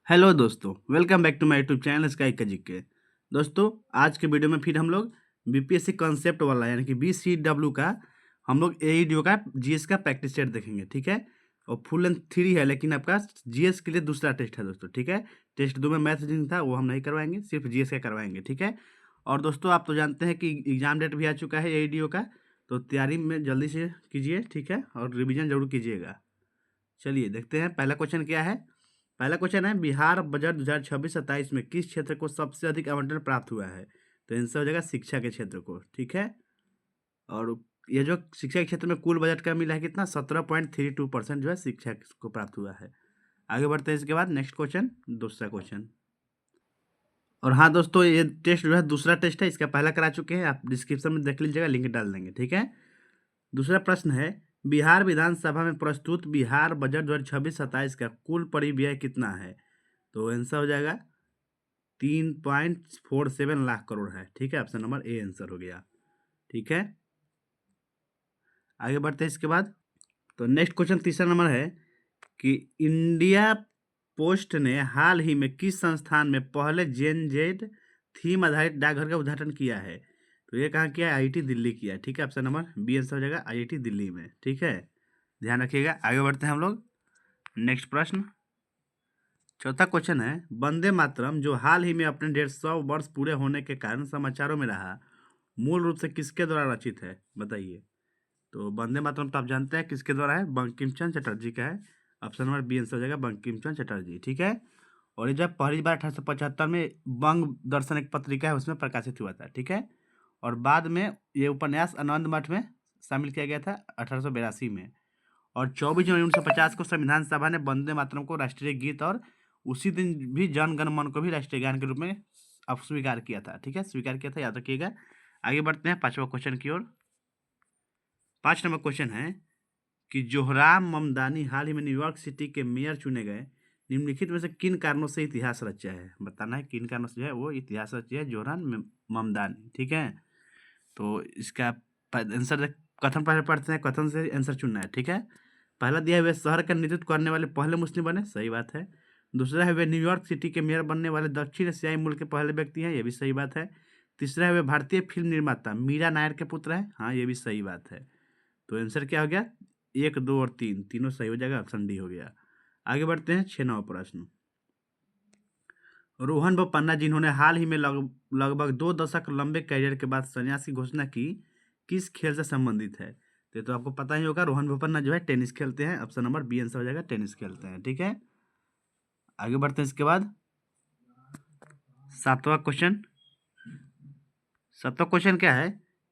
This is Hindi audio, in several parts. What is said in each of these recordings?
हेलो दोस्तों, welcome back to my YouTube channel Sky का जीके। दोस्तों, आज के वीडियो में फिर हम लोग बीपीएससी कॉन्सेप्ट वाला यानी कि बीसीडब्ल्यू का हम लोग एईडीओ का जीएस का प्रैक्टिस सेट देखेंगे, ठीक है। और फुल लेंथ 3 है, लेकिन आपका जीएस के लिए दूसरा टेस्ट है दोस्तों, ठीक है। टेस्ट 2 में मैथ रीजनिंग था, वो हम नहीं करवाएंगे, सिर्फ जीएस का करवाएंगे, ठीक है। और दोस्तों, आप तो जानते हैं कि एग्जाम डेट भी आ चुका है एईडीओ का, तो तैयारी में जल्दी से कीजिए, ठीक है, और रिविजन जरूर कीजिएगा। चलिए देखते हैं पहला क्वेश्चन क्या है। पहला क्वेश्चन है, बिहार बजट 2026-27 में किस क्षेत्र को सबसे अधिक आवंटन प्राप्त हुआ है? तो आंसर हो जाएगा शिक्षा के क्षेत्र को, ठीक है। और ये जो शिक्षा के क्षेत्र में कुल बजट का मिला है कितना, 17.32% जो है शिक्षा को प्राप्त हुआ है। आगे बढ़ते हैं, इसके बाद नेक्स्ट क्वेश्चन, दूसरा क्वेश्चन। और हाँ दोस्तों, ये टेस्ट जो है दूसरा टेस्ट है, इसका पहला करा चुके हैं, आप डिस्क्रिप्शन में देख लीजिएगा, लिंक डाल देंगे, ठीक है। दूसरा प्रश्न है, बिहार विधानसभा में प्रस्तुत बिहार बजट 2026-27 का कुल परिव्यय कितना है? तो आंसर हो जाएगा 3.47 लाख करोड़ है, ठीक है। ऑप्शन नंबर ए आंसर हो गया, ठीक है। आगे बढ़ते हैं इसके बाद। तो नेक्स्ट क्वेश्चन तीसरा नंबर है कि इंडिया पोस्ट ने हाल ही में किस संस्थान में पहले जेन जेड थीम आधारित डाकघर का उद्घाटन किया है? तो ये कहाँ किया है? आईआईटी दिल्ली किया है, ठीक है। ऑप्शन नंबर बी आंसर हो जाएगा आईआईटी दिल्ली में, ठीक है। ध्यान रखिएगा। आगे बढ़ते हैं हम लोग। नेक्स्ट प्रश्न, चौथा क्वेश्चन है, वंदे मातरम जो हाल ही में अपने 150 वर्ष पूरे होने के कारण समाचारों में रहा, मूल रूप से किसके द्वारा रचित है? बताइए। तो वंदे मातरम तो आप जानते हैं किसके द्वारा है, बंकिम चंद्र चटर्जी का है। ऑप्शन नंबर बी आंसर हो जाएगा बंकिम चंद्र चटर्जी, ठीक है। और ये जब पहली बार 1875 में बंग दर्शन एक पत्रिका है उसमें प्रकाशित हुआ था, ठीक है। और बाद में ये उपन्यास आनंद मठ में शामिल किया गया था 1882 में। और 24 जनवरी 1950 को संविधान सभा ने वंदे मातरम को राष्ट्रीय गीत और उसी दिन भी जन गण मन को भी राष्ट्रीय गान के रूप में स्वीकार किया था, ठीक है, स्वीकार किया था, याद रखिएगा। आगे बढ़ते हैं पांचवा क्वेश्चन की ओर। 5 नंबर क्वेश्चन है कि जोहराम ममदानी हाल ही में न्यूयॉर्क सिटी के मेयर चुने गए, निम्नलिखित में से किन कारणों से इतिहास रचा है? बताना है किन कारणों से जो है वो इतिहास रचा है जोहराम ममदानी, ठीक है। तो इसका आंसर कथन पहले पढ़ते हैं, कथन से आंसर चुनना है, ठीक है। पहला दिया है, वे शहर का नेतृत्व करने वाले पहले मुस्लिम बने, सही बात है। दूसरा है, वे न्यूयॉर्क सिटी के मेयर बनने वाले दक्षिण एशियाई मुल्क के पहले व्यक्ति हैं, ये भी सही बात है। तीसरा है, वे भारतीय फिल्म निर्माता मीरा नायर के पुत्र हैं, हाँ ये भी सही बात है। तो आंसर क्या हो गया? 1, 2 और 3 तीनों सही हो जाएगा, ऑप्शन डी हो गया। आगे बढ़ते हैं 6वां प्रश्न। रोहन बोपन्ना जिन्होंने हाल ही में लगभग 2 दशक लंबे करियर के बाद संन्यास की घोषणा की, किस खेल से संबंधित है? तो आपको पता ही होगा, रोहन बोपन्ना जो है टेनिस खेलते हैं, ऑप्शन नंबर बी आंसर हो जाएगा टेनिस खेलते हैं, ठीक है। आगे बढ़ते हैं इसके बाद। सातवां क्वेश्चन। सातवां क्वेश्चन क्या है?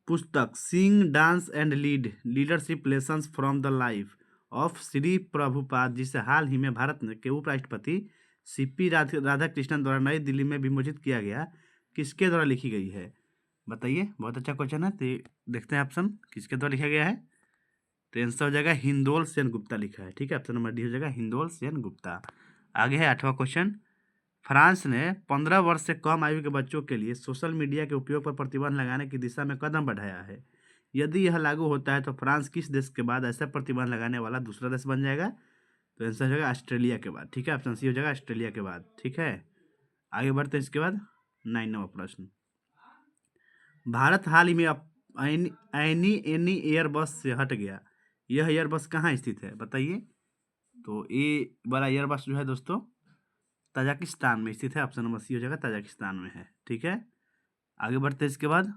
पुस्तक sing dance and leadership lessons from the life of Shri Prabhupada, जिसे हाल ही में भारत के उपराष्ट्रपति सीपी राधाकृष्णन द्वारा नई दिल्ली में विमोचित किया गया, किसके द्वारा लिखी गई है? बताइए, बहुत अच्छा क्वेश्चन है। तो देखते हैं ऑप्शन किसके द्वारा लिखा गया है। तो आंसर हो जाएगा हिंदोल सेन गुप्ता लिखा है, ठीक है। ऑप्शन नंबर डी हो जाएगा हिंदोल सेन गुप्ता। आगे है 8वां क्वेश्चन। फ्रांस ने 15 वर्ष से कम आयु के बच्चों के लिए सोशल मीडिया के उपयोग पर प्रतिबंध लगाने की दिशा में कदम बढ़ाया है। यदि यह लागू होता है तो फ्रांस किस देश के बाद ऐसा प्रतिबंध लगाने वाला दूसरा देश बन जाएगा? तो आंसर हो जाएगा ऑस्ट्रेलिया के बाद, ठीक है। ऑप्शन सी हो जाएगा ऑस्ट्रेलिया के बाद, ठीक है। आगे बढ़ते हैं इसके बाद। 9वां प्रश्न। भारत हाल ही में एनी एनी एयरबस से हट गया, यह एयरबस कहाँ स्थित है? बताइए। तो ये वाला एयरबस जो है दोस्तों तजाकिस्तान में स्थित है, ऑप्शन नंबर सी हो जाएगा तजाकिस्तान में है, ठीक है। आगे बढ़ते हैं इसके बाद।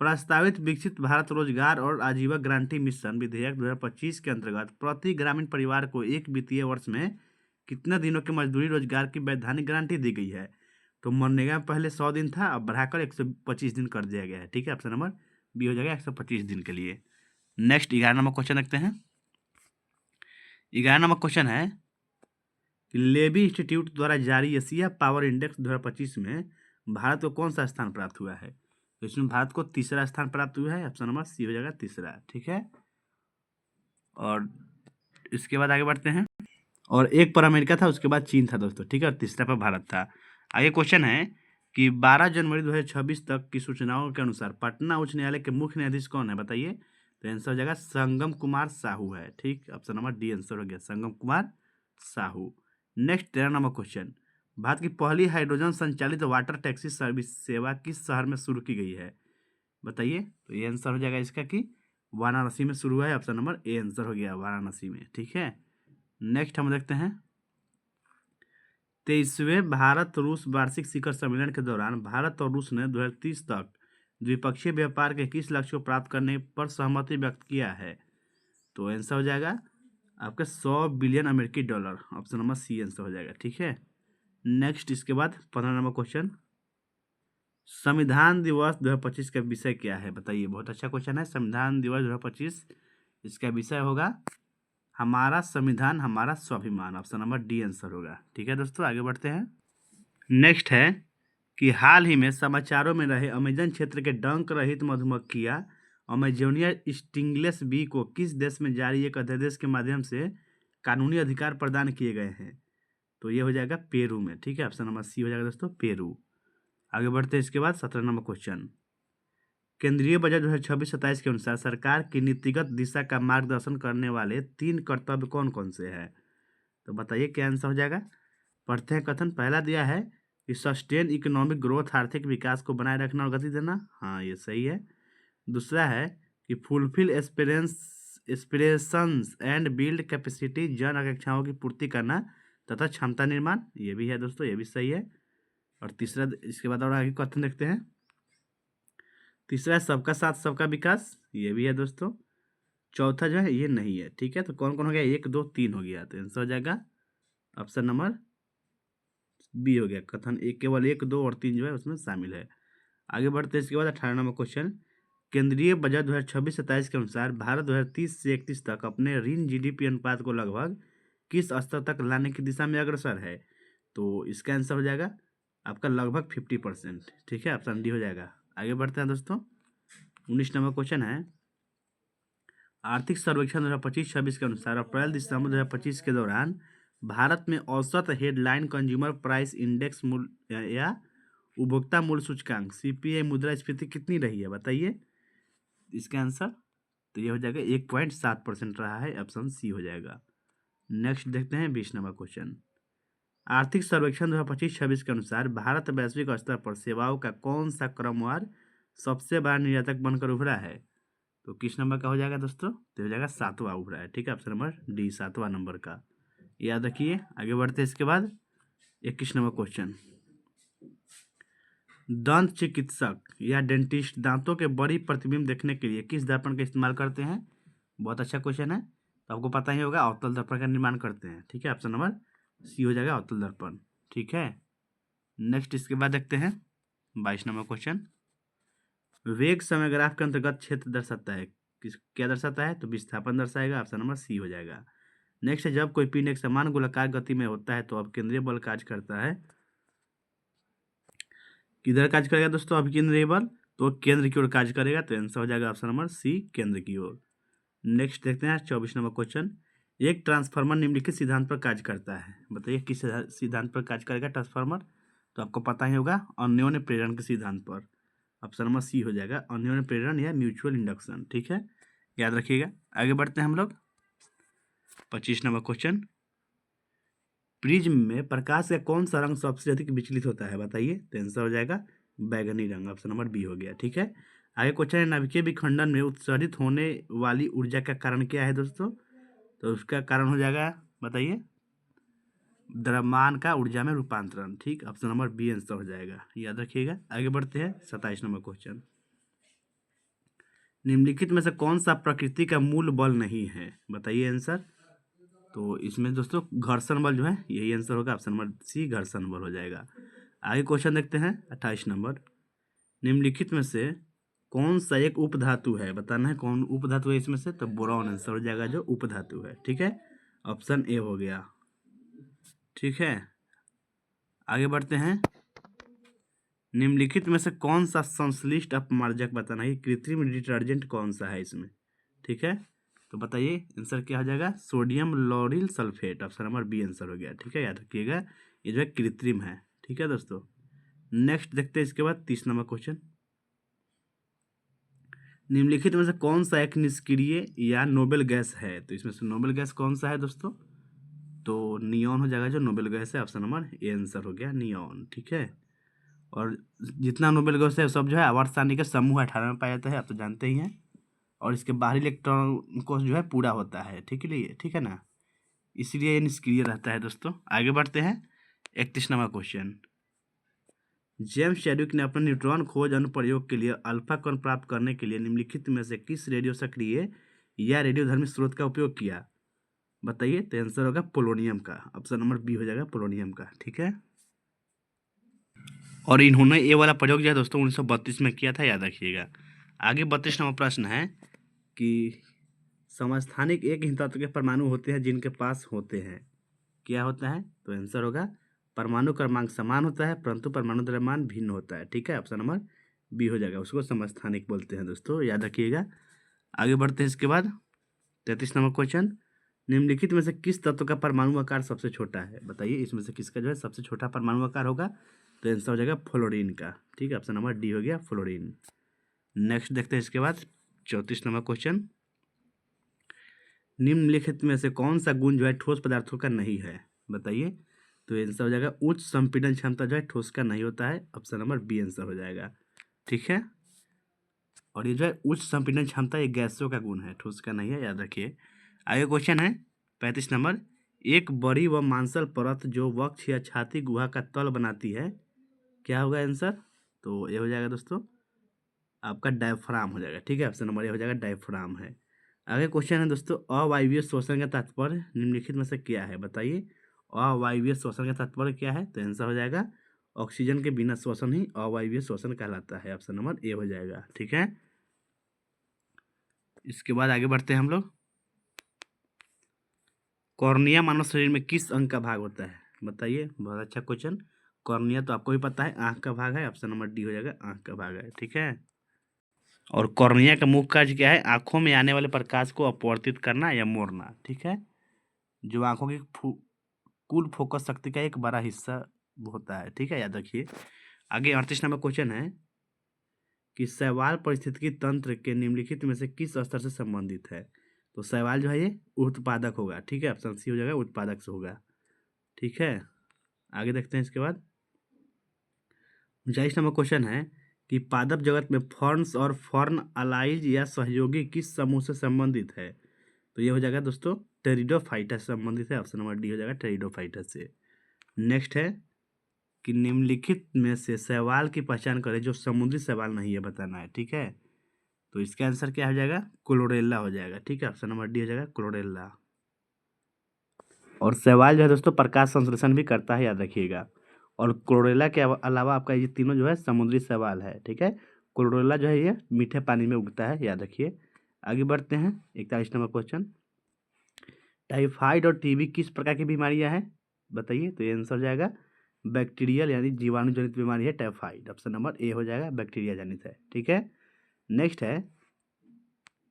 प्रस्तावित विकसित भारत रोजगार और आजीविका गारंटी मिशन विधेयक 2025 के अंतर्गत प्रति ग्रामीण परिवार को एक वित्तीय वर्ष में कितने दिनों की मजदूरी रोजगार की वैधानिक गारंटी दी गई है? तो मनरेगा में पहले 100 दिन था, अब बढ़ाकर 125 दिन कर दिया गया है, ठीक है। ऑप्शन नंबर बी हो जाएगा 125 दिन के लिए। नेक्स्ट 11 नंबर क्वेश्चन रखते हैं। 11 नंबर क्वेश्चन है कि लेबी इंस्टीट्यूट द्वारा जारी एशिया पावर इंडेक्स 2025 में भारत को कौन सा स्थान प्राप्त हुआ है? तो इसमें भारत को तीसरा स्थान प्राप्त हुआ है, ऑप्शन नंबर सी हो जाएगा तीसरा, ठीक है। और इसके बाद आगे बढ़ते हैं। और एक पर अमेरिका था, उसके बाद चीन था दोस्तों, ठीक है, और तीसरा पर भारत था। आगे क्वेश्चन है कि 12 जनवरी 2026 तक की सूचनाओं के अनुसार पटना उच्च न्यायालय के मुख्य न्यायाधीश कौन है? बताइए। तो आंसर हो जाएगा संगम कुमार साहू है, ठीक। ऑप्शन नंबर डी आंसर हो गया Sangam Kumar Sahu. Next 13 number question, Bharat की पहली हाइड्रोजन संचालित वाटर टैक्सी सर्विस सेवा किस शहर में शुरू की गई है? बताइए। तो ये आंसर हो जाएगा इसका कि वाराणसी में शुरू हुआ है। ऑप्शन नंबर ए आंसर हो गया वाराणसी में। ठीक है, नेक्स्ट हम देखते हैं 23वें भारत रूस वार्षिक शिखर सम्मेलन के दौरान भारत और रूस ने 2030 तक द्विपक्षीय व्यापार के किस लक्ष्य को प्राप्त करने पर सहमति व्यक्त किया है? तो आंसर हो जाएगा आपका 100 बिलियन अमेरिकी dollar. Option number C answer हो जाएगा। ठीक है, नेक्स्ट इसके बाद 15 नंबर क्वेश्चन, संविधान दिवस 2025 का विषय क्या है? बताइए। बहुत अच्छा क्वेश्चन है। संविधान दिवस 2025 इसका विषय होगा हमारा संविधान हमारा स्वाभिमान। ऑप्शन नंबर डी आंसर होगा। ठीक है दोस्तों, आगे बढ़ते हैं। नेक्स्ट है कि हाल ही में समाचारों में रहे अमेजन क्षेत्र के डंक रहित मधुमक्खियां अमेजोनिया स्टिंगलेस बी को किस देश में जारी एक अध्यादेश के माध्यम से कानूनी अधिकार प्रदान किए गए हैं? तो ये हो जाएगा पेरू में। ठीक है, ऑप्शन नंबर सी हो जाएगा दोस्तों, पेरू। आगे बढ़ते हैं इसके बाद 17 नंबर क्वेश्चन, केंद्रीय बजट 2026-27 के अनुसार सरकार की नीतिगत दिशा का मार्गदर्शन करने वाले 3 कर्तव्य कौन कौन से हैं? तो बताइए क्या आंसर हो जाएगा। पढ़ते हैं कथन। पहला दिया है कि सस्टेन इकोनॉमिक ग्रोथ, आर्थिक विकास को बनाए रखना और गति देना। हाँ, ये सही है। दूसरा है कि fulfil aspirations and build capacity, जन अपेक्षाओं की पूर्ति करना तथा क्षमता निर्माण। ये भी है दोस्तों, ये भी सही है। और तीसरा इसके बाद और आगे कथन देखते हैं। तीसरा है सबका साथ सबका विकास। ये भी है दोस्तों। चौथा जो है ये नहीं है। ठीक है, तो कौन कौन हो गया? 1 2 3 हो गया। तो आंसर हो जाएगा ऑप्शन नंबर बी हो गया। कथन एक केवल 1 2 और 3 जो है उसमें शामिल है। आगे बढ़ते हैं इसके बाद 18 नंबर क्वेश्चन, केंद्रीय बजट 2026-27 के अनुसार भारत 2030 से 31 तक अपने ऋण जीडीपी अनुपात को लगभग किस स्तर तक लाने की दिशा में अग्रसर है? तो इसका आंसर हो जाएगा आपका लगभग 50%। ठीक है, ऑप्शन डी हो जाएगा। आगे बढ़ते हैं दोस्तों, 19 नंबर क्वेश्चन है, आर्थिक सर्वेक्षण 2025-26 के अनुसार अप्रैल दिसंबर 2025 के दौरान भारत में औसत हेडलाइन कंज्यूमर प्राइस इंडेक्स मूल्य या उपभोक्ता मूल्य सूचकांक सीपीआई मुद्रास्फीति कितनी रही है? बताइए इसका आंसर। तो ये हो जाएगा 1.7% रहा है। ऑप्शन सी हो जाएगा। नेक्स्ट देखते हैं 20 नंबर क्वेश्चन, आर्थिक सर्वेक्षण 2025-26 के अनुसार भारत वैश्विक स्तर पर सेवाओं का कौन सा क्रमवार सबसे बड़ा निर्यातक बनकर उभरा है? तो किस नंबर का हो जाएगा दोस्तों? तो हो जाएगा 7वां उभरा है। ठीक है, ऑप्शन नंबर डी 7वां नंबर का, याद रखिए। आगे बढ़ते हैं इसके बाद 21 नंबर क्वेश्चन, दंत चिकित्सक या डेंटिस्ट दांतों के बड़ी प्रतिबिंब देखने के लिए किस दर्पण का इस्तेमाल करते हैं? बहुत अच्छा क्वेश्चन है, तो आपको पता ही होगा अवतल दर्पण का निर्माण करते हैं। ठीक है, ऑप्शन नंबर सी हो जाएगा अवतल दर्पण। ठीक है, नेक्स्ट इसके बाद देखते हैं 22 नंबर क्वेश्चन, वेग समय ग्राफ के अंतर्गत क्षेत्र दर्शाता है किस क्या दर्शाता है? तो विस्थापन दर्शाएगा। ऑप्शन नंबर सी हो जाएगा। नेक्स्ट है, जब कोई पिंड एक समान गोलाकार गति में होता है तो अब केंद्रीय बल कार्य करता है। किधर कार्य करेगा दोस्तों? अब केंद्रीय बल तो केंद्र की ओर कार्य करेगा। तो आंसर हो जाएगा ऑप्शन नंबर सी केंद्र की ओर। नेक्स्ट देखते हैं 24 नंबर क्वेश्चन, एक ट्रांसफार्मर निम्नलिखित सिद्धांत पर कार्य करता है। बताइए किस सिद्धांत पर कार्य करेगा ट्रांसफार्मर? तो आपको पता ही होगा अन्योन्य प्रेरण के सिद्धांत पर। ऑप्शन नंबर सी हो जाएगा अन्योन्य प्रेरण या म्यूचुअल इंडक्शन। ठीक है, याद रखिएगा। आगे बढ़ते हैं हम लोग 25 नंबर क्वेश्चन, प्रिज्म में प्रकाश का कौन सा रंग सबसे अधिक विचलित होता है? बताइए। तो आंसर हो जाएगा बैगनी रंग। ऑप्शन नंबर बी हो गया। ठीक है, आगे क्वेश्चन है, नाभिकीय विखंडन में उत्सर्जित होने वाली ऊर्जा का कारण क्या है दोस्तों? तो उसका कारण हो जाएगा, बताइए, द्रव्यमान का ऊर्जा में रूपांतरण। ठीक, ऑप्शन नंबर बी आंसर हो जाएगा, याद रखिएगा। आगे बढ़ते हैं 27 नंबर क्वेश्चन, निम्नलिखित में से कौन सा प्रकृति का मूल बल नहीं है? बताइए आंसर। तो इसमें दोस्तों घर्षण बल जो है यही आंसर होगा। ऑप्शन नंबर सी घर्षण बल हो जाएगा। आगे क्वेश्चन देखते हैं 28 नंबर, निम्नलिखित में से कौन सा एक उपधातु है? बताना है कौन उपधातु है इसमें से। तो बोरॉन आंसर हो जाएगा जो उपधातु है। ठीक है, ऑप्शन ए हो गया। ठीक है, आगे बढ़ते हैं, निम्नलिखित में से कौन सा संश्लिष्ट अपमार्जक बताना है, कृत्रिम डिटर्जेंट कौन सा है इसमें? ठीक है, तो बताइए आंसर क्या हो जाएगा? Sodium lauryl sulphate. Option number B answer हो गया। ठीक है, याद रखिएगा ये जो है कृत्रिम है। ठीक है दोस्तों, नेक्स्ट देखते हैं इसके बाद 30 नंबर क्वेश्चन, निम्नलिखित में से कौन सा एक निष्क्रिय या नोबेल गैस है? तो इसमें से नोबेल गैस कौन सा है दोस्तों? तो नियॉन हो जाएगा जो नोबेल गैस है, ऑप्शन नंबर ए आंसर हो गया नियॉन। ठीक है, और जितना नोबेल गैस है सब जो है आवर्त सारणी के समूह 18 में पाया जाता है, आप तो जानते ही हैं। और इसके बाहरी इलेक्ट्रॉन को जो है पूरा होता है, ठीक है ना, इसलिए ये निष्क्रिय रहता है। दोस्तों आगे बढ़ते हैं 31 नंबर क्वेश्चन। जेम्स चैडविक ने अपने न्यूट्रॉन खोज अनुप्रयोग के लिए अल्फा कण प्राप्त करने के लिए निम्नलिखित में से किस रेडियो सक्रिय या रेडियोधर्मी स्रोत का उपयोग किया? बताइए। तो आंसर होगा पोलोनियम का, ऑप्शन नंबर बी हो जाएगा पोलोनियम का। ठीक है, और इन्होंने ये वाला प्रयोग जो है दोस्तों 1932 में किया था, याद रखिएगा। आगे 32 नंबर प्रश्न है कि समस्थानिक एक ही तत्व के परमाणु होते हैं जिनके पास होते हैं, क्या होता है? तो आंसर होगा परमाणु क्रमांक समान होता है परंतु परमाणु द्रव्यमान भिन्न होता है। ठीक है, ऑप्शन नंबर बी हो जाएगा, उसको समस्थानिक बोलते हैं दोस्तों, याद रखिएगा। आगे बढ़ते हैं इसके बाद 33 नंबर क्वेश्चन। निम्नलिखित में से किस तत्व का परमाणु आकार सबसे छोटा है? बताइए, इसमें से किसका जो है सबसे छोटा परमाणु आकार होगा? तो आंसर हो जाएगा फ्लोरीन का। ठीक है, ऑप्शन नंबर डी हो गया फ्लोरीन। नेक्स्ट देखते हैं इसके बाद 34 नंबर क्वेश्चन। निम्नलिखित में से कौन सा गुण जो है ठोस पदार्थों का नहीं है? बताइए। तो आंसर हो जाएगा उच्च संपीड़न क्षमता जो है ठोस का नहीं होता है, ऑप्शन नंबर बी आंसर हो जाएगा। ठीक है, और ये जो है उच्च संपीड़न क्षमता ये गैसों का गुण है, ठोस का नहीं है, याद रखिए। आगे क्वेश्चन है 35 नंबर। एक बड़ी व मांसल परत जो वक्ष या छाती गुहा का तल बनाती है, क्या होगा आंसर? तो ये हो जाएगा दोस्तों आपका डायफ्राम हो जाएगा। ठीक है, ऑप्शन नंबर ए हो जाएगा डायफ्राम है। आगे क्वेश्चन है दोस्तों, अवायवीय श्वसन का तात्पर्य निम्नलिखित में से क्या है? बताइए, अवायवीय श्वसन का तात्पर्य क्या है? तो आंसर हो जाएगा ऑक्सीजन के बिना श्वसन ही अवायवीय श्वसन कहलाता है, ऑप्शन नंबर ए हो जाएगा। ठीक है, इसके बाद आगे बढ़ते हैं हम लोग। कॉर्निया मानव शरीर में किस अंग का भाग होता है? बताइए, बहुत अच्छा क्वेश्चन। कॉर्निया तो आपको भी पता है आंख का भाग है, ऑप्शन नंबर डी हो जाएगा आंख का भाग है। ठीक है, और कॉर्निया का मुख्य कार्य क्या है? आंखों में आने वाले प्रकाश को अपवर्तित करना या मोड़ना। ठीक है, जो आंखों की कुल फोकस शक्ति का एक बड़ा हिस्सा होता है। ठीक है, याद रखिए। आगे 38 नंबर क्वेश्चन है कि शैवाल पारिस्थितिकी तंत्र के निम्नलिखित में से किस स्तर से संबंधित है? तो शैवाल जो है ये उत्पादक होगा। ठीक है, ऑप्शन सी हो जाएगा उत्पादक से होगा। ठीक है, आगे देखते हैं इसके बाद 39 नंबर क्वेश्चन है कि पादप जगत में फर्न्स और फर्न अलाइज या सहयोगी किस समूह से संबंधित है? तो ये हो जाएगा दोस्तों टेरिडोफाइटा से संबंधित है, ऑप्शन नंबर डी हो जाएगा टेरिडोफाइटा से। नेक्स्ट है कि निम्नलिखित में से शैवाल की पहचान करें जो समुद्री शैवाल नहीं है, बताना है। ठीक है, तो इसका आंसर क्या हो जाएगा? क्लोरेला हो जाएगा। ठीक है, ऑप्शन नंबर डी हो जाएगा क्लोरेला। और शैवाल जो है दोस्तों प्रकाश संश्लेषण भी करता है, याद रखिएगा। और क्लोरेला के अलावा आपका ये तीनों जो है समुद्री शैवाल है। ठीक है, क्लोरेला जो है ये मीठे पानी में उगता है, याद रखिए। आगे बढ़ते हैं 41 नंबर क्वेश्चन। टाइफाइड और टीबी किस प्रकार की बीमारियां हैं? बताइए। तो ये आंसर हो जाएगा बैक्टीरियल यानी जीवाणु जनित बीमारी है टाइफाइड, ऑप्शन नंबर ए हो जाएगा बैक्टीरिया जनित है। ठीक है, नेक्स्ट है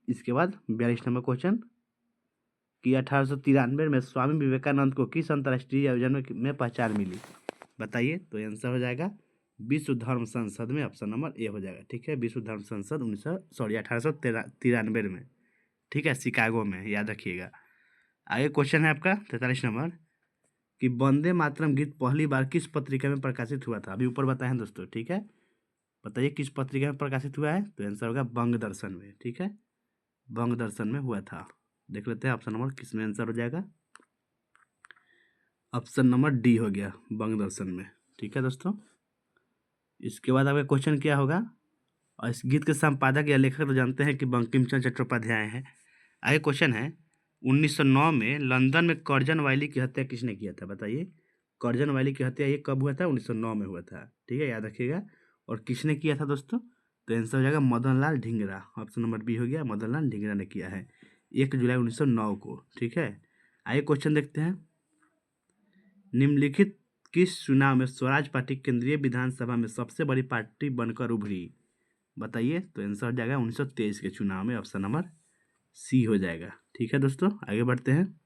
इसके बाद 42 नंबर क्वेश्चन कि 1893 में स्वामी विवेकानंद को किस अंतर्राष्ट्रीय आयोजन में पहचान मिली? बताइए। तो आंसर हो जाएगा विश्व धर्म संसद में, ऑप्शन नंबर ए हो जाएगा। ठीक है, विश्व धर्म संसद 1893 में। ठीक है, शिकागो में, याद रखिएगा। आगे क्वेश्चन है आपका 43 नंबर कि वंदे मातरम गीत पहली बार किस पत्रिका में प्रकाशित हुआ था? अभी ऊपर बताए हैं दोस्तों। ठीक है, बताइए किस पत्रिका में प्रकाशित हुआ है? तो आंसर होगा बंग दर्शन में। ठीक है, बंग दर्शन में हुआ था। देख लेते हैं ऑप्शन नंबर किस में आंसर हो जाएगा। ऑप्शन नंबर डी हो गया बंग दर्शन में। ठीक है दोस्तों, इसके बाद आपका क्वेश्चन क्या होगा? और इस गीत के संपादक या लेखक तो जानते हैं कि बंकिम चंद्र चट्टोपाध्याय हैं। आगे क्वेश्चन है 1909 में लंदन में कर्जन वाइली की हत्या किसने किया था? बताइए। कर्जन वाइली की हत्या ये कब हुआ था? 1909 में हुआ था। ठीक है, याद रखिएगा। और किसने किया था दोस्तों? तो आंसर हो जाएगा Madan Lal Dhingra, option number B हो गया मदन लाल ढींगरा ने किया है 1 जुलाई 1909 को। ठीक है, आइए क्वेश्चन देखते हैं। निम्नलिखित किस चुनाव में स्वराज पार्टी केंद्रीय विधानसभा में सबसे बड़ी पार्टी बनकर उभरी? बताइए। तो आंसर हो जाएगा 1923 के चुनाव में, ऑप्शन नंबर सी हो जाएगा। ठीक है दोस्तों, आगे बढ़ते हैं।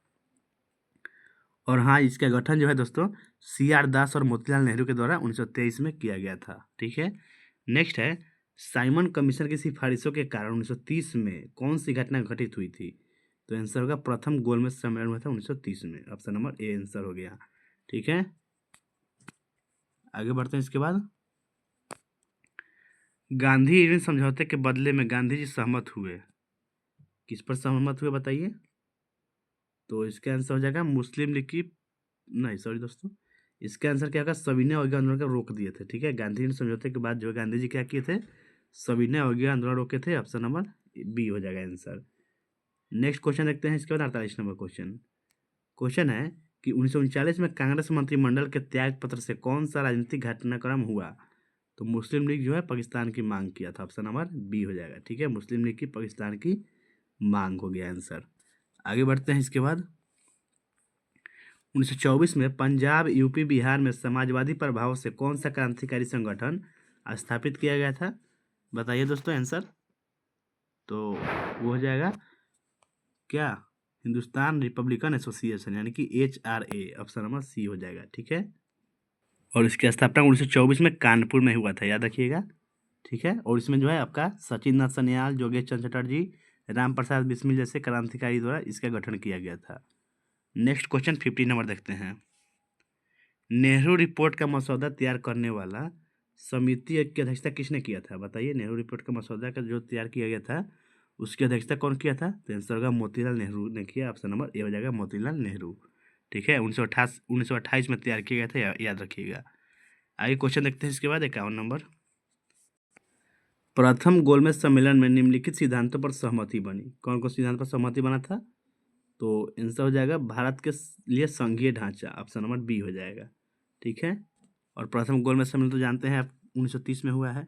और हाँ, इसका गठन जो है दोस्तों CR दास और मोतीलाल नेहरू के द्वारा 1923 में किया गया था। ठीक है, नेक्स्ट है साइमन कमीशन की सिफारिशों के कारण 1930 में कौन सी घटना घटित हुई थी? तो आंसर होगा प्रथम गोलमेज सम्मेलन हुआ था 1930 में। ऑप्शन नंबर ए आंसर हो गया। ठीक है, आगे बढ़ते हैं। इसके बाद गांधी इरविन समझौते के बदले में गांधी जी सहमत हुए, किस पर सहमत हुए बताइए? तो इसका आंसर हो जाएगा मुस्लिम लीग की, नहीं सॉरी दोस्तों, इसका आंसर क्या होगा, सविनय अवज्ञा आंदोलन को रोक दिए थे। ठीक है, गांधी इरविन समझौते के बाद जो है गांधी जी क्या किए थे, सविनय अवज्ञा आंदोलन रोके थे। ऑप्शन नंबर बी हो जाएगा आंसर। नेक्स्ट क्वेश्चन देखते हैं। इसके बाद 48 नंबर क्वेश्चन। क्वेश्चन है कि 1939 में कांग्रेस मंत्रिमंडल के त्याग पत्र से कौन सा राजनीतिक घटनाक्रम हुआ? तो मुस्लिम लीग जो है पाकिस्तान की मांग किया था। ऑप्शन नंबर बी हो जाएगा। ठीक है, मुस्लिम लीग की पाकिस्तान की मांग हो गया आंसर। आगे बढ़ते हैं। इसके बाद 1924 में पंजाब, यूपी, बिहार में समाजवादी प्रभाव से कौन सा क्रांतिकारी संगठन स्थापित किया गया था? बताइए दोस्तों आंसर। तो वो हो जाएगा क्या, हिंदुस्तान रिपब्लिकन एसोसिएशन, यानी कि HRA। ऑप्शन नंबर सी हो जाएगा। ठीक है, और इसकी स्थापना 1924 में कानपुर में हुआ था, याद रखिएगा। ठीक है, और इसमें जो है आपका सचिन नाथ सन्याल, योगेश चंद्र चटर्जी, राम प्रसाद बिस्मिल जैसे क्रांतिकारी द्वारा इसका गठन किया गया था। नेक्स्ट क्वेश्चन 50 नंबर देखते हैं। नेहरू रिपोर्ट का मसौदा तैयार करने वाला समिति की अध्यक्षता किसने किया था? बताइए, नेहरू रिपोर्ट का मसौदा का जो तैयार किया गया था उसकी अध्यक्षता कौन किया था? तो आंसर होगा मोतीलाल नेहरू ने किया। ऑप्शन नंबर ए हो जाएगा मोतीलाल नेहरू। ठीक है, 1928 में तैयार किया गया था, याद रखिएगा। आगे क्वेश्चन देखते हैं। इसके बाद 51 नंबर। प्रथम गोलमेज सम्मेलन में निम्नलिखित सिद्धांतों पर सहमति बनी, कौन कौन सिद्धांत पर सहमति बना था? तो आंसर हो जाएगा भारत के लिए संघीय ढांचा। ऑप्शन नंबर बी हो जाएगा। ठीक है, और प्रथम गोलमेज सम्मेलन तो जानते हैं आप 1930 में हुआ है।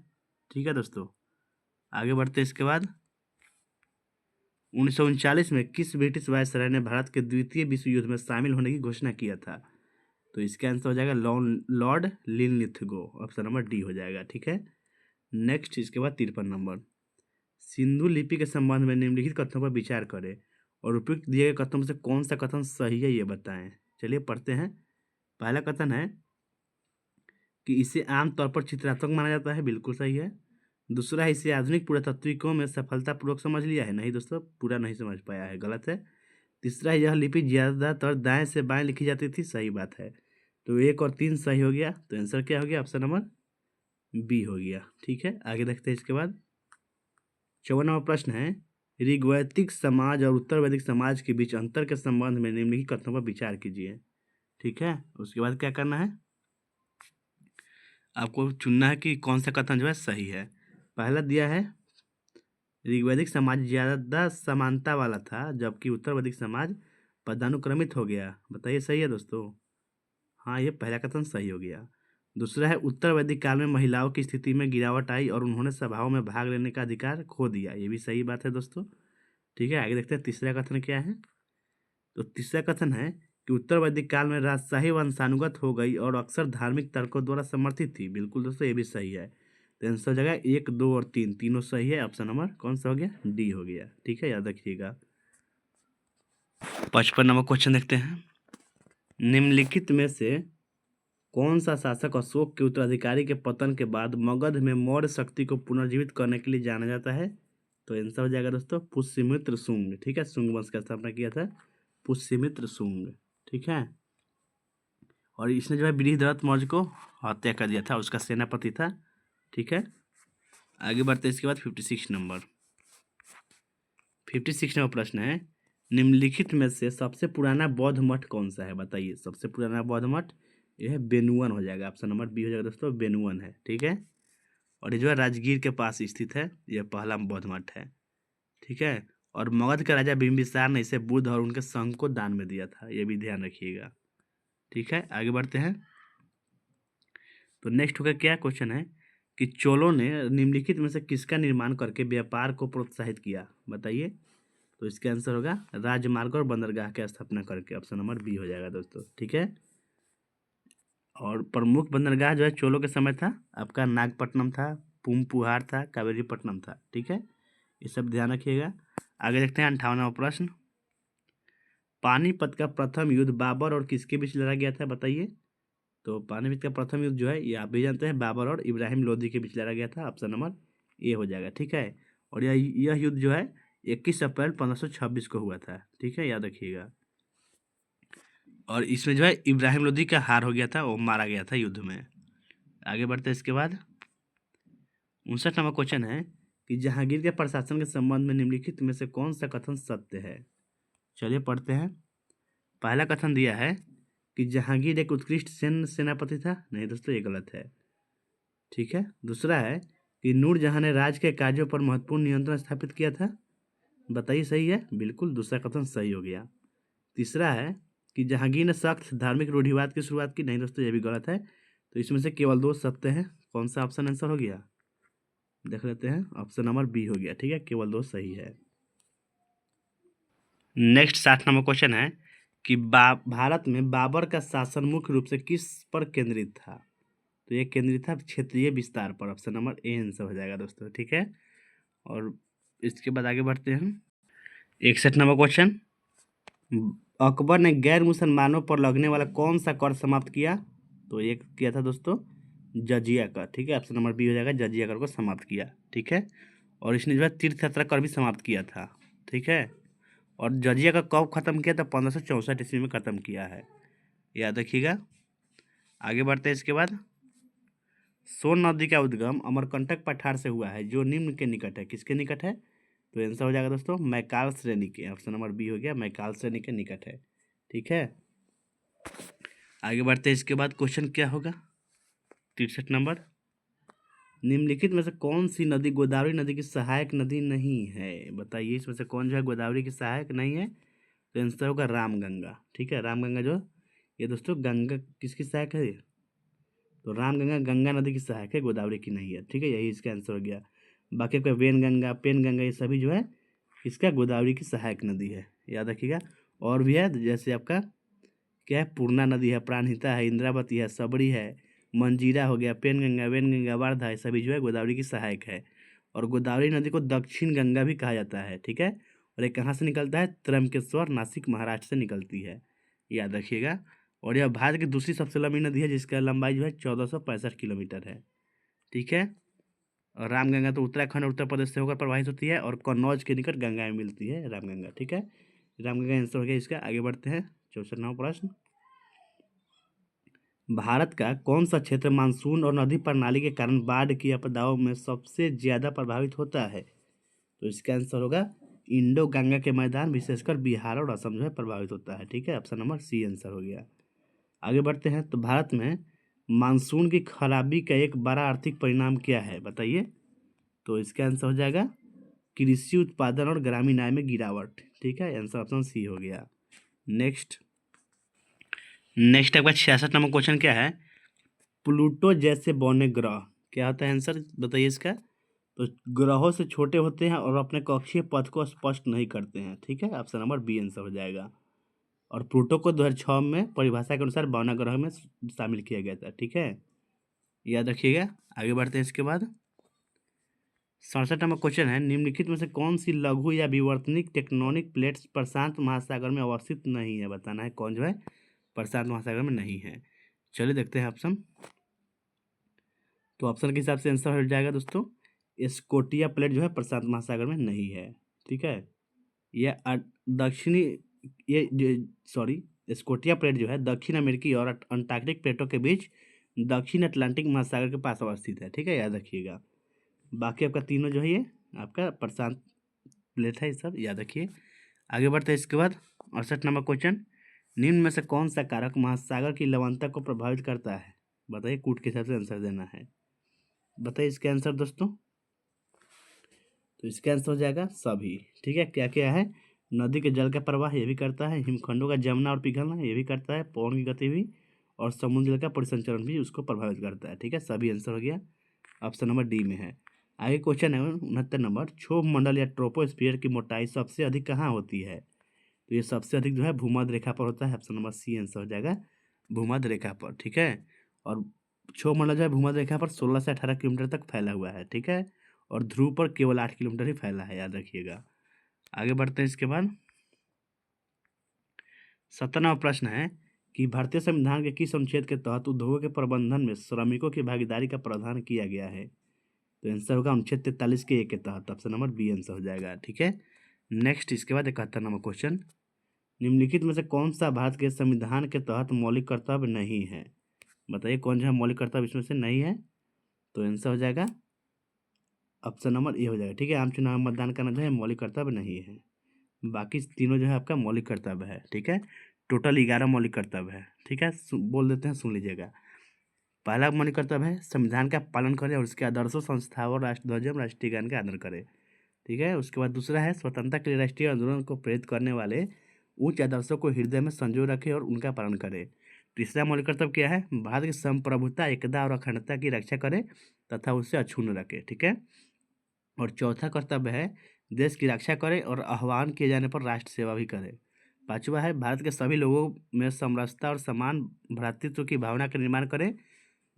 ठीक है दोस्तों, आगे बढ़ते हैं। इसके बाद 1939 में किस ब्रिटिश वायसराय ने भारत के द्वितीय विश्व युद्ध में शामिल होने की घोषणा किया था? तो इसका आंसर हो जाएगा Lord Linlithgow. Option number D हो जाएगा। ठीक है, नेक्स्ट इसके बाद 53 नंबर। सिंधु लिपि के संबंध में निम्नलिखित कथनों पर विचार करें और उपयुक्त दिए गए कथनों में से कौन सा कथन सही है ये बताएं। चलिए पढ़ते हैं। पहला कथन है कि इसे आमतौर पर चित्रात्मक माना जाता है, बिल्कुल सही है। दूसरा है इसे आधुनिक पुरातात्विकों में सफलतापूर्वक समझ लिया है, नहीं दोस्तों, पूरा नहीं समझ पाया है, गलत है। तीसरा है यह लिपि ज्यादातर दाएं से बाएं लिखी जाती थी, सही बात है। तो 1 और 3 सही हो गया, तो आंसर क्या हो गया? ऑप्शन नंबर बी हो गया। ठीक है, आगे देखते हैं। इसके बाद 54वां नंबर प्रश्न है, ऋग्वैदिक समाज और उत्तर वैदिक समाज के बीच अंतर के संबंध में निम्नलिखित कथनों पर विचार कीजिए। ठीक है, उसके बाद क्या करना है, आपको चुनना है कि कौन सा कथन जो है सही है। पहला दिया है ऋग्वैदिक समाज ज्यादा समानता वाला था जबकि उत्तर वैदिक समाज पदानुक्रमित हो गया। बताइए सही है दोस्तों? हाँ, ये पहला कथन सही हो गया। दूसरा है उत्तर वैदिक काल में महिलाओं की स्थिति में गिरावट आई और उन्होंने सभाओं में भाग लेने का अधिकार खो दिया, ये भी सही बात है दोस्तों। ठीक है, आगे देखते हैं तीसरा कथन क्या है। तो तीसरा कथन है कि उत्तर वैदिक काल में राजशाही वंशानुगत हो गई और अक्सर धार्मिक तर्कों द्वारा समर्थित थी, बिल्कुल दोस्तों ये भी सही है। तो आंसर हो जाएगा 1, 2 और 3 तीनों सही है। ऑप्शन नंबर कौन सा हो गया? डी हो गया। ठीक है, याद रखिएगा। 55 नंबर क्वेश्चन देखते हैं। निम्नलिखित में से कौन सा शासक अशोक के उत्तराधिकारी के पतन के बाद मगध में मौर्य शक्ति को पुनर्जीवित करने के लिए जाना जाता है? तो आंसर हो जाएगा दोस्तों पुष्यमित्र शुंग। ठीक है, शुंग वंश का स्थापना किया था पुष्यमित्र शुंग। ठीक है, और इसने जो है बृहद्रथ मौर्य को हत्या कर दिया था, उसका सेनापति था। ठीक है, आगे बढ़ते हैं। इसके बाद 56 नंबर। 56 नंबर प्रश्न है, निम्नलिखित में से सबसे पुराना बौद्ध मठ कौन सा है? बताइए, सबसे पुराना बौद्ध मठ यह है बेनुवन हो जाएगा। ऑप्शन नंबर बी हो जाएगा दोस्तों, बेनुवन है। ठीक है, और ये जो है राजगीर के पास स्थित है, यह पहला बौद्ध मठ है। ठीक है, और मगध के राजा बिंबिसार ने इसे बुद्ध और उनके संघ को दान में दिया था, यह भी ध्यान रखिएगा। ठीक है, आगे बढ़ते हैं। तो नेक्स्ट होगा क्या क्वेश्चन है कि चोलों ने निम्नलिखित में से किसका निर्माण करके व्यापार को प्रोत्साहित किया? बताइए, तो इसका आंसर होगा राजमार्ग और बंदरगाह की स्थापना करके। ऑप्शन नंबर बी हो जाएगा दोस्तों। ठीक है, और प्रमुख बंदरगाह जो है चोलों के समय था आपका नागपट्टनम था, पूम्पुहार था, कावेरीपट्टनम था। ठीक है, ये सब ध्यान रखिएगा। आगे देखते हैं 58वां प्रश्न। पानीपत का प्रथम युद्ध बाबर और किसके बीच लड़ा गया था? बताइए, तो पानीपत का प्रथम युद्ध जो है ये आप भी जानते हैं, बाबर और इब्राहिम लोदी के बीच लड़ा गया था। ऑप्शन नंबर ए हो जाएगा। ठीक है, और यह युद्ध जो है 21 अप्रैल 1526 को हुआ था। ठीक है, याद रखिएगा। और इसमें जो है इब्राहिम लोदी का हार हो गया था, वो मारा गया था युद्ध में। आगे बढ़ते हैं इसके बाद 59 नंबर क्वेश्चन है कि जहांगीर के प्रशासन के संबंध में निम्नलिखित में से कौन सा कथन सत्य है। चलिए पढ़ते हैं। पहला कथन दिया है कि जहांगीर एक उत्कृष्ट सेनापति था। नहीं दोस्तों, ये गलत है। ठीक है। दूसरा है कि नूरजहां ने राज्य के कार्यों पर महत्वपूर्ण नियंत्रण स्थापित किया था। बताइए सही है। बिल्कुल, दूसरा कथन सही हो गया। तीसरा है कि जहांगीर ने सख्त धार्मिक रूढ़िवाद की शुरुआत की। नहीं दोस्तों, ये भी गलत है। तो इसमें से केवल 2 सत्य है। कौन सा ऑप्शन आंसर हो गया, देख लेते हैं। ऑप्शन नंबर बी हो गया। ठीक है, केवल 2 सही है। नेक्स्ट 60 नंबर क्वेश्चन है कि भारत में बाबर का शासन मुख्य रूप से किस पर केंद्रित था। तो ये केंद्रित था क्षेत्रीय विस्तार पर। ऑप्शन नंबर ए आंसर हो जाएगा दोस्तों। ठीक है। और इसके बाद आगे बढ़ते हैं। 61 नंबर क्वेश्चन, अकबर ने गैर मुसलमानों पर लगने वाला कौन सा कर समाप्त किया। तो ये किया था दोस्तों जजिया कर। ठीक है, ऑप्शन नंबर बी हो जाएगा, जजिया कर को समाप्त किया। ठीक है। और इसने जो है तीर्थ यात्रा कर भी समाप्त किया था। ठीक है। और जजिया का कब खत्म किया था, 1564 ईस्वी में खत्म किया है, याद रखिएगा। आगे बढ़ते हैं इसके बाद। सोन नदी का उद्गम अमरकंटक पठार से हुआ है, जो निम्न के निकट है। किसके निकट है। तो आंसर हो जाएगा दोस्तों मैकाल श्रेणी के। ऑप्शन नंबर बी हो गया, मैकाल श्रेणी के निकट है। ठीक है। आगे बढ़ते हैं इसके बाद क्वेश्चन क्या होगा 63 नंबर, निम्नलिखित में से कौन सी नदी गोदावरी नदी की सहायक नदी नहीं है। बताइए इसमें से कौन जो है गोदावरी की सहायक नहीं है। तो आंसर होगा रामगंगा। ठीक है, रामगंगा जो ये दोस्तों गंगा किसकी सहायक है। तो रामगंगा गंगा नदी की सहायक है, गोदावरी की नहीं है। ठीक है, यही इसका आंसर हो गया। बाकी आपका वेनगंगा, पेनगंगा, ये सभी जो है इसका गोदावरी की सहायक नदी है, याद रखिएगा। और भी है, जैसे आपका क्या है, पूर्णा नदी है, प्राणहिता है, इंद्रावती है, सबरी है, मंजीरा हो गया, पेनगंगा, वेनगंगा, वारधा, ये सभी जो है गोदावरी की सहायक है। और गोदावरी नदी को दक्षिण गंगा भी कहा जाता है। ठीक है। और ये कहाँ से निकलता है, त्रंबकेश्वर, नासिक, महाराष्ट्र से निकलती है, याद रखिएगा। और यह भारत की दूसरी सबसे लंबी नदी है, जिसका लंबाई जो है 1465 किलोमीटर है। ठीक है। और रामगंगा तो उत्तराखंड और उत्तर प्रदेश से होकर प्रवाहित होती है, और कन्नौज के निकट गंगा में मिलती है रामगंगा। ठीक है, रामगंगा आंसर हो गया इसका। आगे बढ़ते हैं 64वां प्रश्न, भारत का कौन सा क्षेत्र मानसून और नदी प्रणाली के कारण बाढ़ की आपदाओं में सबसे ज्यादा प्रभावित होता है। तो इसका आंसर होगा इंडो गंगा के मैदान, विशेषकर बिहार और असम जो है प्रभावित होता है। ठीक है, ऑप्शन नंबर सी आंसर हो गया। आगे बढ़ते हैं। तो भारत में मानसून की खराबी का एक बड़ा आर्थिक परिणाम क्या है, बताइए। तो इसका आंसर हो जाएगा कृषि उत्पादन और ग्रामीण आय में गिरावट। ठीक है, आंसर ऑप्शन सी हो गया। नेक्स्ट आपका 66 नंबर क्वेश्चन क्या है, प्लूटो जैसे बौने ग्रह क्या होता है, आंसर बताइए इसका। तो ग्रहों से छोटे होते हैं और अपने कक्षीय पथ को स्पष्ट नहीं करते हैं। ठीक है, ऑप्शन नंबर बी आंसर हो जाएगा। और प्लूटो को 2006 में परिभाषा के अनुसार 52 ग्रह में शामिल किया गया था। ठीक है, याद रखिएगा। आगे बढ़ते हैं इसके बाद 67 नंबर क्वेश्चन है, निम्नलिखित में से कौन सी लघु या विवर्तनिक टेक्टोनिक प्लेट्स प्रशांत महासागर में अवस्थित नहीं है। बताना है कौन जो है प्रशांत महासागर में नहीं है। चलिए देखते हैं ऑप्शन। तो ऑप्शन के हिसाब से आंसर हो जाएगा दोस्तों स्कोटिया प्लेट जो है प्रशांत महासागर में नहीं है। ठीक है, यह दक्षिणी स्कोटिया प्लेट जो है दक्षिण अमेरिकी और अंटार्कटिक प्लेटों के बीच दक्षिण अटलांटिक महासागर के पास अवस्थित है। ठीक है, याद रखिएगा। बाकी आपका तीनों जो है ये आपका प्रशांत प्लेट है, ये सब याद रखिए। आगे बढ़ते हैं इसके बाद 68 नंबर क्वेश्चन, निम्न में से कौन सा कारक महासागर की लवणता को प्रभावित करता है। बताइए, कूट के हिसाब से आंसर देना है। बताइए इसका आंसर दोस्तों। तो इसका आंसर हो जाएगा सभी। ठीक है, क्या क्या है, नदी के जल का प्रवाह ये भी करता है, हिमखंडों का जमना और पिघलना ये भी करता है, पवन की गति भी, और समुद्र जल का परिसंचरण भी उसको प्रभावित करता है। ठीक है, सभी आंसर हो गया, ऑप्शन नंबर डी में है। आगे क्वेश्चन है 69 नंबर, क्षोभ मंडल या ट्रोपोस्फियर की मोटाई सबसे अधिक कहाँ होती है। तो ये सबसे अधिक जो है भूमध्य रेखा पर होता है। ऑप्शन नंबर सी आंसर हो जाएगा, भूमध्य रेखा पर। ठीक है, और क्षोभ मंडल जो है भूमध्य रेखा पर 16 से 18 किलोमीटर तक फैला हुआ है। ठीक है, और ध्रुव पर केवल 8 किलोमीटर ही फैला है, याद रखिएगा। आगे बढ़ते हैं इसके बाद 17वां प्रश्न है कि भारतीय संविधान के किस अनुच्छेद के तहत उद्योगों के प्रबंधन में श्रमिकों की भागीदारी का प्रावधान किया गया है। तो आंसर होगा अनुच्छेद 43 के 1 के तहत। ऑप्शन नंबर बी आंसर हो जाएगा। ठीक है, नेक्स्ट इसके बाद 71 नंबर क्वेश्चन, निम्नलिखित में से कौन सा भारत के संविधान के तहत मौलिक कर्तव्य नहीं है? बताइए कौन सा मौलिक कर्तव्य इसमें से नहीं है? तो आंसर हो जाएगा ऑप्शन नंबर ए हो जाएगा। ठीक है, आम चुनाव में मतदान करना जो है मौलिक कर्तव्य नहीं है। बाकी तीनों जो है आपका मौलिक कर्तव्य है। ठीक है, टोटल 11 मौलिक कर्तव्य है। ठीक है, बोल देते हैं, सुन लीजिएगा। पहला मौलिक कर्तव्य है संविधान का पालन करें और उसके आदर्शों, संस्थाओं और राष्ट्रध्वज एवं राष्ट्रीय गान का आदर करें। ठीक है, उसके बाद दूसरा है स्वतंत्रता के लिए राष्ट्रीय आंदोलन को प्रेरित करने वाले उच्च आदर्शों को हृदय में संजोए रखें और उनका पालन करें। तीसरा मौलिक कर्तव्य क्या है? भारत की संप्रभुता, एकता और अखंडता की रक्षा करें तथा उसे अक्षुण्ण रखें। ठीक है, और चौथा कर्तव्य है देश की रक्षा करें और आह्वान किए जाने पर राष्ट्र सेवा भी करें। पांचवा है भारत के सभी लोगों में समरसता और समान भ्रातृत्व की भावना का निर्माण करें,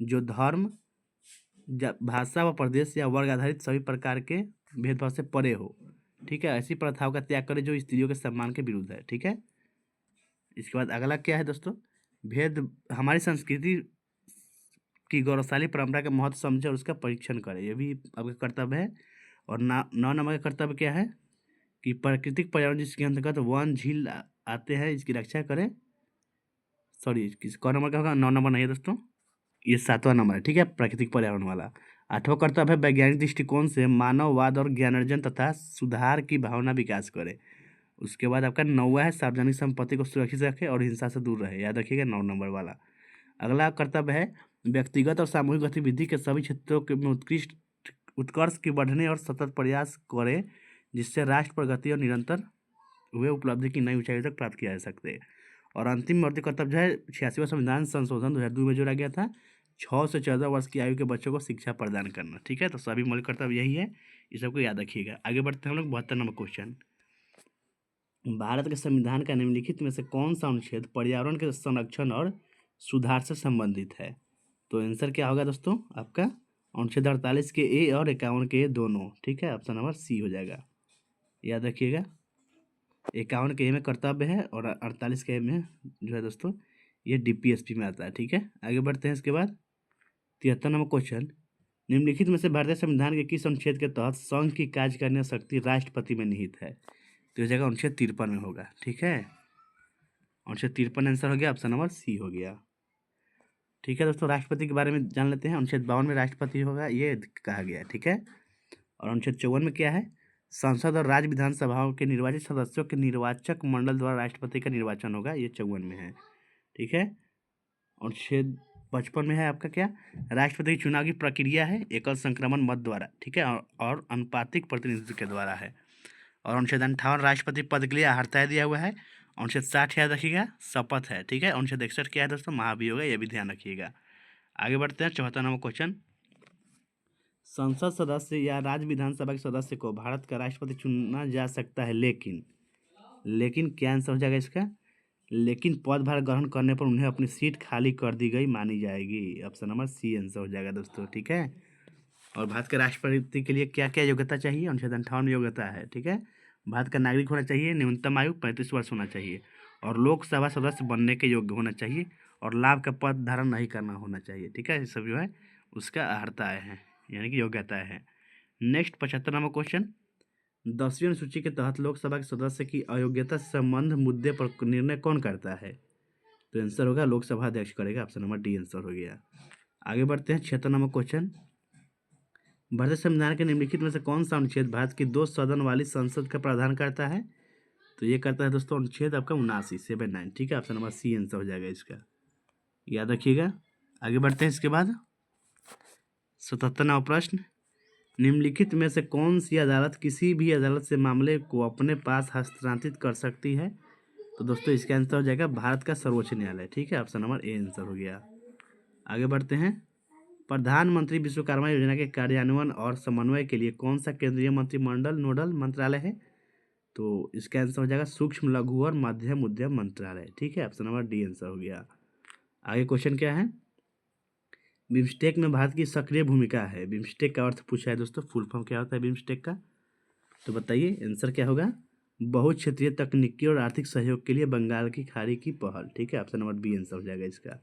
जो धर्म, भाषा व प्रदेश या वर्ग आधारित सभी प्रकार के भेदभाव से परे हो। ठीक है, ऐसी प्रथाओं का त्याग करें जो स्त्रियों के सम्मान के विरुद्ध है। ठीक है, इसके बाद अगला क्या है दोस्तों? भेद हमारी संस्कृति की गौरवशाली परंपरा का महत्व समझे और उसका परीक्षण करें, ये भी आपका कर्तव्य है। और 9 नंबर का कर्तव्य क्या है कि प्राकृतिक पर्यावरण जिसके अंतर्गत वन, झील आते हैं, इसकी रक्षा करें। सॉरी, कौन नंबर का होगा? 9 नंबर नहीं है दोस्तों, ये 7वां नंबर है। ठीक है, प्राकृतिक पर्यावरण वाला। 8वां कर्तव्य है वैज्ञानिक दृष्टिकोण से मानववाद और ज्ञानार्जन तथा सुधार की भावना विकास करे। उसके बाद आपका 9वां है सार्वजनिक संपत्ति को सुरक्षित रखे और हिंसा से दूर रहे, याद रखिएगा 9 नंबर वाला। अगला कर्तव्य है व्यक्तिगत और सामूहिक गतिविधि के सभी क्षेत्रों में उत्कृष्ट उत्कर्ष की बढ़ने और सतत प्रयास करें, जिससे राष्ट्र प्रगति और निरंतर हुए उपलब्धि की नई ऊंचाई तक प्राप्त किया जा सकते हैं। और अंतिम मौलिक कर्तव्य जो है 86वां संविधान संशोधन 2002 में जोड़ा गया था, 6 से 14 वर्ष की आयु के बच्चों को शिक्षा प्रदान करना। ठीक है, तो सभी मौलिक कर्तव्य यही है, इस सबको याद रखिएगा। आगे बढ़ते हैं हम लोग 72 नंबर क्वेश्चन, भारत के संविधान का निम्नलिखित में से कौन सा अनुच्छेद पर्यावरण के संरक्षण और सुधार से संबंधित है? तो आंसर क्या होगा दोस्तों आपका? अनुच्छेद 48 के ए और 51 के ए दोनों। ठीक है, ऑप्शन नंबर सी हो जाएगा, याद रखिएगा। 51 के ए में कर्तव्य है और 48 के ए में जो है दोस्तों ये डीपीएसपी में आता है। ठीक है, आगे बढ़ते हैं। इसके बाद 73 नंबर क्वेश्चन, निम्नलिखित में से भारतीय संविधान के किस अनुच्छेद के तहत संघ की कार्य करने शक्ति राष्ट्रपति में निहित है? तो ये जगह अनुच्छेद 53 में होगा। ठीक है, अनुच्छेद 53 आंसर हो गया, ऑप्शन नंबर सी हो गया। ठीक है दोस्तों, राष्ट्रपति के बारे में जान लेते हैं। अनुच्छेद 52 में राष्ट्रपति होगा, ये कहा गया है। ठीक है, और अनुच्छेद 54 में क्या है? संसद और राज्य विधानसभाओं के निर्वाचित सदस्यों के निर्वाचक मंडल द्वारा राष्ट्रपति का निर्वाचन होगा, ये 54 में है। ठीक है, अनुच्छेद 55 में है आपका क्या? राष्ट्रपति के चुनाव की प्रक्रिया है एकल संक्रमण मत द्वारा। ठीक है, और अनुपातिक प्रतिनिधित्व के द्वारा है। और अनुच्छेद 58 राष्ट्रपति पद के लिए आहार दिया हुआ है। अनुच्छेद 60 याद रखिएगा शपथ है। ठीक है, अनुच्छेद 61 क्या है दोस्तों? महाभियोग है, ये भी ध्यान रखिएगा। आगे बढ़ते हैं 74 नंबर क्वेश्चन, संसद सदस्य या राज्य विधानसभा के सदस्य को भारत का राष्ट्रपति चुना जा सकता है, लेकिन क्या आंसर हो जाएगा इसका? लेकिन पदभार ग्रहण करने पर उन्हें अपनी सीट खाली कर दी गई मानी जाएगी, ऑप्शन नंबर सी आंसर हो जाएगा दोस्तों। ठीक है, और भारत के राष्ट्रपति के लिए क्या क्या योग्यता चाहिए? अनुच्छेद 58 में योग्यता है। ठीक है, भारत का नागरिक होना चाहिए, न्यूनतम आयु 35 वर्ष होना चाहिए, और लोकसभा सदस्य बनने के योग्य होना चाहिए, और लाभ का पद धारण नहीं करना होना चाहिए। ठीक है, ये सब जो है उसका अर्हताएँ हैं, यानी कि योग्यताएँ हैं। नेक्स्ट 75 नंबर क्वेश्चन, 10वीं अनुसूची के तहत लोकसभा के सदस्य की अयोग्यता से संबंध मुद्दे पर निर्णय कौन करता है? तो आंसर होगा लोकसभा अध्यक्ष करेगा, ऑप्शन नंबर डी आंसर हो गया। आगे बढ़ते हैं 76 नंबर क्वेश्चन, भारतीय संविधान के निम्नलिखित में से कौन सा अनुच्छेद भारत की 2 सदन वाली संसद का प्रावधान करता है? तो ये करता है दोस्तों अनुच्छेद आपका 79। ठीक है, ऑप्शन नंबर सी आंसर हो जाएगा इसका, याद रखिएगा। आगे बढ़ते हैं। इसके बाद 77 नंबर प्रश्न, निम्नलिखित में से कौन सी अदालत किसी भी अदालत से मामले को अपने पास हस्तांतरित कर सकती है? तो दोस्तों इसका आंसर हो जाएगा भारत का सर्वोच्च न्यायालय। ठीक है, ऑप्शन नंबर ए आंसर हो गया। आगे बढ़ते हैं, प्रधानमंत्री विश्वकर्मा योजना के कार्यान्वयन और समन्वय के लिए कौन सा केंद्रीय मंत्रिमंडल नोडल मंत्रालय है? तो इसका आंसर हो जाएगा सूक्ष्म लघु और मध्यम उद्यम मंत्रालय। ठीक है, ऑप्शन नंबर डी आंसर हो गया। आगे क्वेश्चन क्या है? बिम्स्टेक में भारत की सक्रिय भूमिका है। बिम्स्टेक का अर्थ पूछा है दोस्तों, फुल फॉर्म क्या होता है बिम्स्टेक का? तो बताइए आंसर क्या होगा? बहुक्षेत्रीय तकनीकी और आर्थिक सहयोग के लिए बंगाल की खाड़ी की पहल। ठीक है, ऑप्शन नंबर बी आंसर हो जाएगा इसका।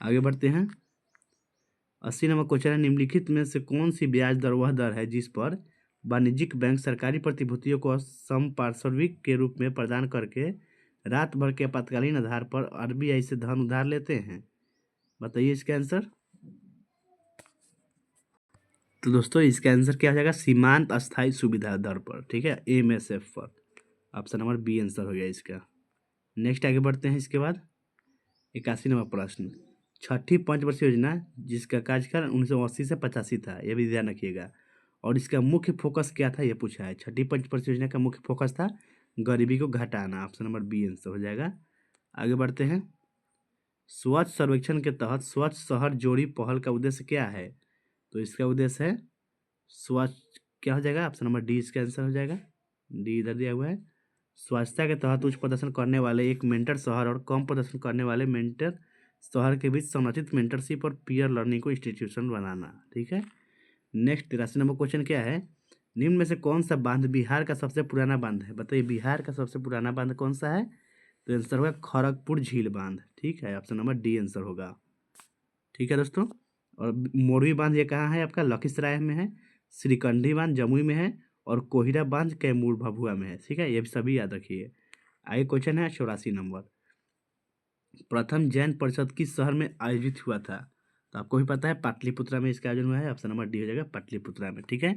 आगे बढ़ते हैं, 80 नंबर क्वेश्चन है, निम्नलिखित में से कौन सी ब्याज दर वह दर है जिस पर वाणिज्यिक बैंक सरकारी प्रतिभूतियों को संपार्श्विक के रूप में प्रदान करके रात भर के आपातकालीन आधार पर आरबीआई से धन उधार लेते हैं। बताइए इसका आंसर। तो दोस्तों इसका आंसर क्या हो जाएगा, सीमांत अस्थायी सुविधा दर पर, ठीक है, एमएसएफ पर। ऑप्शन नंबर बी आंसर हो गया इसका। नेक्स्ट आगे बढ़ते हैं। इसके बाद 81 नंबर प्रश्न, छठी पंचवर्षीय योजना जिसका कार्यकाल 1980 से 85 था, यह भी ध्यान रखिएगा, और इसका मुख्य फोकस क्या था, यह पूछा है। छठी पंचवर्षीय योजना का मुख्य फोकस था गरीबी को घटाना। ऑप्शन नंबर बी आंसर हो जाएगा। आगे बढ़ते हैं। स्वच्छ सर्वेक्षण के तहत स्वच्छ शहर जोड़ी पहल का उद्देश्य क्या है? तो इसका उद्देश्य है स्वच्छ, क्या हो जाएगा, ऑप्शन नंबर डी इसका आंसर हो जाएगा। डी इधर दिया हुआ है। स्वच्छता के तहत उच्च प्रदर्शन करने वाले एक मेंटर शहर और कम प्रदर्शन करने वाले मेंटर शहर के बीच संरचित मेंटरशिप और पीयर लर्निंग को इंस्टीट्यूशन बनाना, ठीक है। नेक्स्ट 83 नंबर क्वेश्चन क्या है, निम्न में से कौन सा बांध बिहार का सबसे पुराना बांध है? बताइए बिहार का सबसे पुराना बांध कौन सा है? तो आंसर होगा खड़गपुर झील बांध, ठीक है, ऑप्शन नंबर डी आंसर होगा। ठीक है दोस्तों, और मोरवी बांध ये कहाँ है आपका? लखीसराय में है। श्रीकंडी बांध जमुई में है, और कोहिरा बांध कैमूर भभुआ में है, ठीक है, ये सभी याद रखिए। आगे क्वेश्चन है 84 नंबर, प्रथम जैन परिषद किस शहर में आयोजित हुआ था? तो आपको भी पता है पाटलिपुत्रा में इसका आयोजन हुआ है। ऑप्शन नंबर डी हो जाएगा, पाटलिपुत्रा में, ठीक है।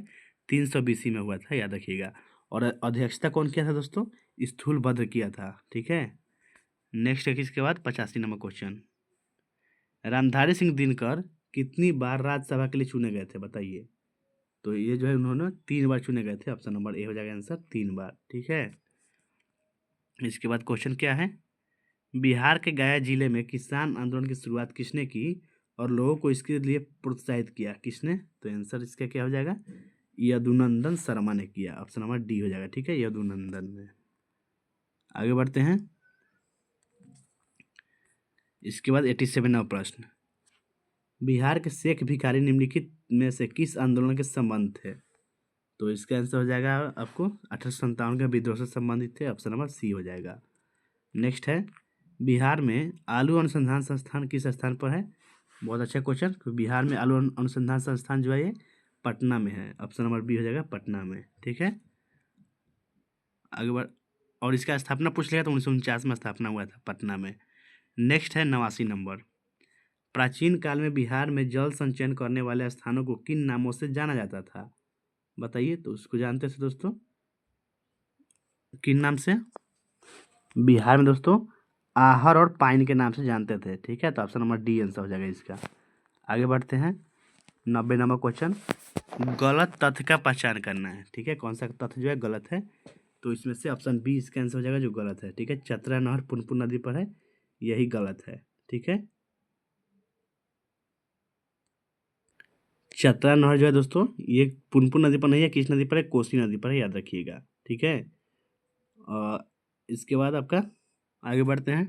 300 BC में हुआ था, याद रखिएगा। और अध्यक्षता कौन किया था दोस्तों? स्थूलभद्र किया था, ठीक है। नेक्स्ट है इसके बाद 85 नंबर क्वेश्चन, रामधारी सिंह दिनकर कितनी बार राज्यसभा के लिए चुने गए थे? बताइए। तो ये जो है उन्होंने 3 बार चुने गए थे। ऑप्शन नंबर ए हो जाएगा आंसर, 3 बार, ठीक है। इसके बाद क्वेश्चन क्या है, बिहार के गया जिले में किसान आंदोलन की शुरुआत किसने की और लोगों को इसके लिए प्रोत्साहित किया? किसने? तो आंसर इसका क्या हो जाएगा, यदुनंदन शर्मा ने किया। ऑप्शन नंबर डी हो जाएगा, ठीक है, यदुनंदन ने। आगे बढ़ते हैं। इसके बाद 87 नंबर प्रश्न, बिहार के शेख भिखारी निम्नलिखित में से किस आंदोलन के संबंध थे? तो इसका आंसर हो जाएगा आपको 1857 के विद्रोह से संबंधित थे। ऑप्शन नंबर सी हो जाएगा। नेक्स्ट है, बिहार में आलू अनुसंधान संस्थान किस स्थान पर है? बहुत अच्छा क्वेश्चन। बिहार में आलू अनुसंधान संस्थान जो है ये पटना में है। ऑप्शन नंबर बी हो जाएगा, पटना में, ठीक है। आगे बढ़, और इसका स्थापना पूछ लिया तो 1949 में स्थापना हुआ था पटना में। नेक्स्ट है 89 नंबर, प्राचीन काल में बिहार में जल संचयन करने वाले स्थानों को किन नामों से जाना जाता था? बताइए। तो उसको जानते थे दोस्तों, किन नाम से? बिहार में दोस्तों आहर और पाइन के नाम से जानते थे, ठीक है। तो ऑप्शन नंबर डी आंसर हो जाएगा इसका। आगे बढ़ते हैं। 90 नंबर क्वेश्चन, गलत तथ्य का पहचान करना है, ठीक है, कौन सा तथ्य जो है गलत है? तो इसमें से ऑप्शन बी इसका आंसर हो जाएगा जो गलत है, ठीक है। चतरा नहर पुनपुन नदी पर है, यही गलत है, ठीक है। चतरा नहर जो है दोस्तों ये पुनपुन नदी पर नहीं है, किस नदी पर है? कोसी नदी पर है, याद रखिएगा, ठीक है। और इसके बाद आपका आगे बढ़ते हैं।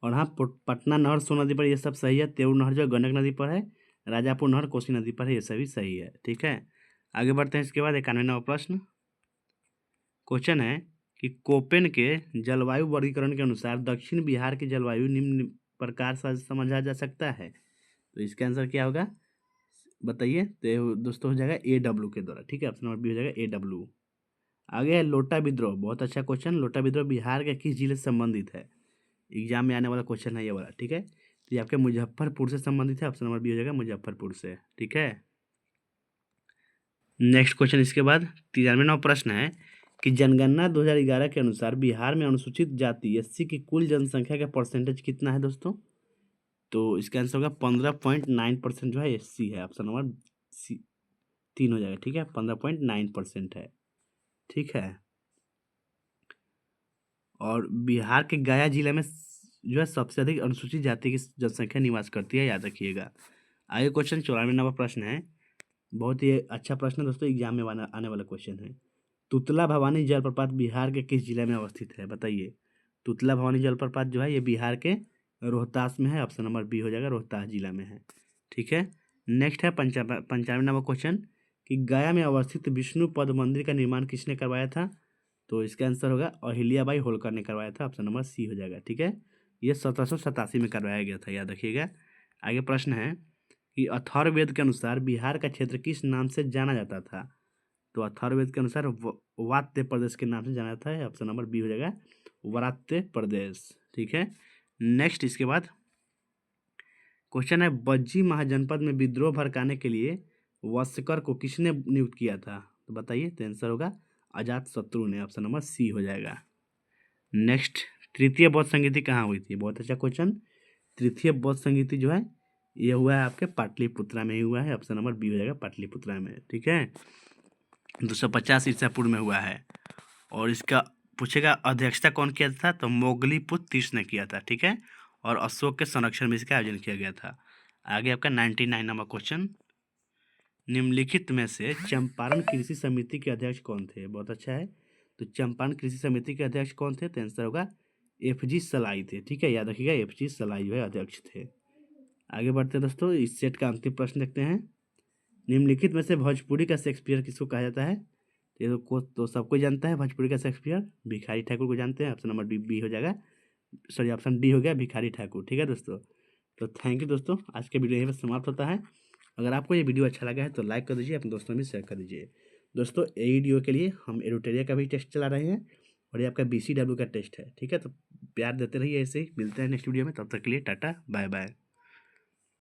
और हाँ, पटना नहर सोन नदी पर, ये सब सही है। तेऊ नहर जो है गंडक नदी पर है। राजापुर नहर कोसी नदी पर है, ये सभी सही है, ठीक है। आगे बढ़ते हैं। इसके बाद 91 नंबर प्रश्न, क्वेश्चन है कि कोपेन के जलवायु वर्गीकरण के अनुसार दक्षिण बिहार की जलवायु निम्न प्रकार से समझा जा सकता है। तो इसका आंसर क्या होगा, बताइए। तो दोस्तों हो जाएगा AW के द्वारा, ठीक है। ऑप्शन नंबर बी हो जाएगा AW। आगे है लोटा विद्रोह, बहुत अच्छा क्वेश्चन। लोटा विद्रोह बिहार के किस जिले से संबंधित है? एग्जाम में आने वाला क्वेश्चन है ये वाला, ठीक है। तो ये आपके मुजफ्फरपुर से संबंधित है। ऑप्शन नंबर बी हो जाएगा मुजफ्फरपुर से, ठीक है। नेक्स्ट क्वेश्चन इसके बाद 93 नंबर प्रश्न है कि जनगणना 2011 के अनुसार बिहार में अनुसूचित जाति SC की कुल जनसंख्या का परसेंटेज कितना है दोस्तों? तो इसका आंसर होगा 15.9% जो है SC है। ऑप्शन नंबर सी 3 हो जाएगा, ठीक है, 15.9% है, ठीक है। और बिहार के गया जिले में जो है सबसे अधिक अनुसूचित जाति की जनसंख्या निवास करती है, याद रखिएगा। आगे क्वेश्चन 94 नंबर प्रश्न है, बहुत ही अच्छा प्रश्न है दोस्तों, एग्जाम में आने वाला क्वेश्चन है। तुतला भवानी जलप्रपात बिहार के किस जिले में अवस्थित है? बताइए। तुतला भवानी जलप्रपात जो है ये बिहार के रोहतास में है। ऑप्शन नंबर बी हो जाएगा, रोहतास जिला में है, ठीक है। नेक्स्ट है 95 नंबर क्वेश्चन कि गया में अवस्थित विष्णु पद मंदिर का निर्माण किसने करवाया था? तो इसका आंसर होगा अहिल्याबाई होलकर ने करवाया था। ऑप्शन नंबर सी हो जाएगा, ठीक है। ये 1787 में करवाया गया था, याद रखिएगा। आगे प्रश्न है कि अथर्ववेद के अनुसार बिहार का क्षेत्र किस नाम से जाना जाता था? तो अथर्ववेद के अनुसार वात्य प्रदेश के नाम से जाना जाता है। ऑप्शन नंबर बी हो जाएगा वात्य प्रदेश। ठीक है, नेक्स्ट इसके बाद क्वेश्चन है, बज्जी महाजनपद में विद्रोह भड़काने के लिए वस्कर को किसने नियुक्त किया था? तो बताइए, तो आंसर होगा अजात शत्रु ने। ऑप्शन नंबर सी हो जाएगा। नेक्स्ट, तृतीय बौद्ध संगीति कहाँ हुई थी? बहुत अच्छा क्वेश्चन। तृतीय बौद्ध संगीति जो है ये हुआ है आपके पाटलिपुत्रा में ही हुआ है। ऑप्शन नंबर बी हो जाएगा पाटलिपुत्रा में। ठीक है, 250 ईसा पूर्व में हुआ है। और इसका पूछेगा अध्यक्षता कौन किया था? तो मोगलीपुत्र तीर्थ ने किया था। ठीक है, और अशोक के संरक्षण में इसका आयोजन किया गया था। आगे आपका 99 नंबर क्वेश्चन, निम्नलिखित में से चंपारण कृषि समिति के अध्यक्ष कौन थे? बहुत अच्छा है। तो चंपारण कृषि समिति के अध्यक्ष कौन थे? तो आंसर होगा FG सलाई थे। ठीक है, याद रखिएगा FG सलाई जो है अध्यक्ष थे। आगे बढ़ते हैं दोस्तों, इस सेट का अंतिम प्रश्न देखते हैं। निम्नलिखित में से भोजपुरी का शेक्सपियर किसको कहा जाता है? ये तो सबको जानता है भोजपुरी का शेक्सपियर, भिखारी ठाकुर को जानते हैं। ऑप्शन नंबर बी हो जाएगा, सॉरी ऑप्शन डी हो गया भिखारी ठाकुर। ठीक है दोस्तों, तो थैंक यू दोस्तों, आज के वीडियो यहीं पर समाप्त होता है। अगर आपको ये वीडियो अच्छा लगा है तो लाइक कर दीजिए, अपने दोस्तों में शेयर कर दीजिए। दोस्तों ए वीडियो के लिए हम एरोटेरिया का भी टेस्ट चला रहे हैं और ये आपका BCW का टेस्ट है। ठीक है, तो प्यार देते रहिए ऐसे ही। मिलते हैं नेक्स्ट वीडियो में, तब तक के लिए टाटा बाय बाय।